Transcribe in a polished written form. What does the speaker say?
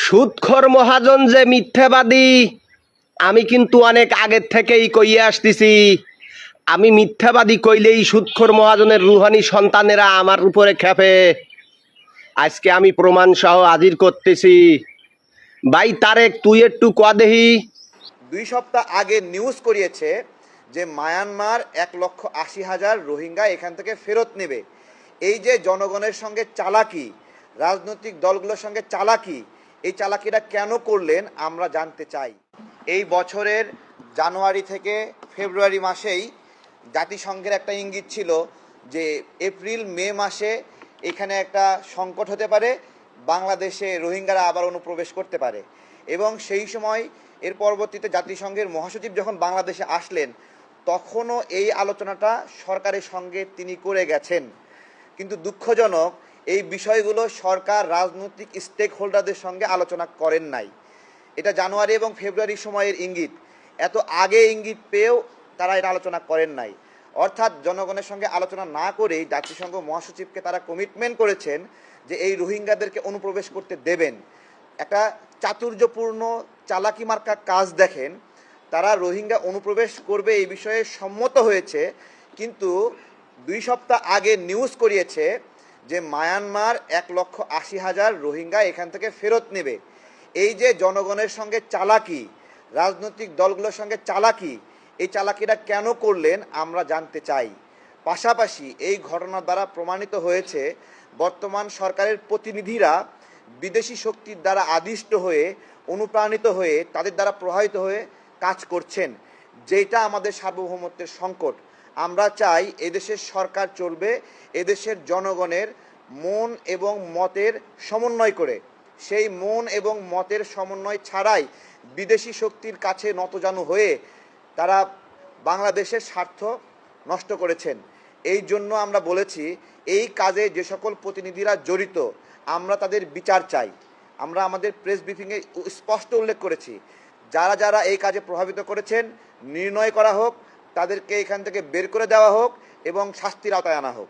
সুদখোর মহাজন যে মিথ্যাবাদী আমি কিন্তু অনেক আগের থেকেই কইয়ে আসতেছি। আমি মিথ্যাবাদী কইলেই সুদখোর মহাজনের রুহানি সন্তানেরা আমার উপরে খেপে। আজকে আমি প্রমাণ সহ হাজির করতেছি। ভাই তারেক, তুই একটু কদেহি। 2 সপ্তাহ আগে নিউজ করিয়েছে যে মায়ানমার 1,80,000 রোহিঙ্গা এখান থেকে ফেরত নেবে। এই যে জনগণের সঙ্গে চালাকি, রাজনৈতিক দলগুলোর সঙ্গে চালাকি, এই চালাকিটা কেন করলেন আমরা জানতে চাই। এই বছরের জানুয়ারি থেকে ফেব্রুয়ারি মাসেই জাতিসংঘের একটা ইঙ্গিত ছিল যে এপ্রিল মে মাসে এখানে একটা সংকট হতে পারে, বাংলাদেশে রোহিঙ্গারা আবার অনুপ্রবেশ করতে পারে। এবং সেই সময় এর পরবর্তীতে জাতিসংঘের মহাসচিব যখন বাংলাদেশে আসলেন তখনও এই আলোচনাটা সরকারের সঙ্গে তিনি করে গেছেন। কিন্তু দুঃখজনক, এই বিষয়গুলো সরকার রাজনৈতিক স্টেক হোল্ডারদের সঙ্গে আলোচনা করেন নাই। এটা জানুয়ারি এবং ফেব্রুয়ারির সময়ের ইঙ্গিত, এত আগে ইঙ্গিত পেয়েও তারা এটা আলোচনা করেন নাই। অর্থাৎ জনগণের সঙ্গে আলোচনা না করেই জাতিসংঘ মহাসচিবকে তারা কমিটমেন্ট করেছেন যে এই রোহিঙ্গাদেরকে অনুপ্রবেশ করতে দেবেন। একটা চাতুর্যপূর্ণ চালাকি মার্কা কাজ দেখেন। তারা রোহিঙ্গা অনুপ্রবেশ করবে এই বিষয়ে সম্মত হয়েছে, কিন্তু 2 সপ্তাহ আগে নিউজ করিয়েছে যে মায়ানমার 1,80,000 রোহিঙ্গা এখান থেকে ফেরত নেবে। এই যে জনগণের সঙ্গে চালাকি, রাজনৈতিক দলগুলোর সঙ্গে চালাকি, এই চালাকিটা কেন করলেন আমরা জানতে চাই। পাশাপাশি এই ঘটনার দ্বারা প্রমাণিত হয়েছে বর্তমান সরকারের প্রতিনিধিরা বিদেশি শক্তির দ্বারা আদিষ্ট হয়ে, অনুপ্রাণিত হয়ে, তাদের দ্বারা প্রভাবিত হয়ে কাজ করছেন, যেটা আমাদের সার্বভৌমত্বের সংকট। আমরা চাই এদেশের সরকার চলবে এদেশের জনগণের মন এবং মতের সমন্বয় করে। সেই মন এবং মতের সমন্বয় ছাড়াই বিদেশি শক্তির কাছে নতজানু হয়ে তারা বাংলাদেশের স্বার্থ নষ্ট করেছেন। এই জন্য আমরা বলেছি এই কাজে যে সকল প্রতিনিধিরা জড়িত আমরা তাদের বিচার চাই। আমরা আমাদের প্রেস ব্রিফিংয়ে স্পষ্ট উল্লেখ করেছি, যারা যারা এই কাজে প্রভাবিত করেছেন নির্ণয় করা হোক, তাদেরকে এখান থেকে বের করে দেওয়া হোক এবং শাস্তির আওতায় আনা হোক।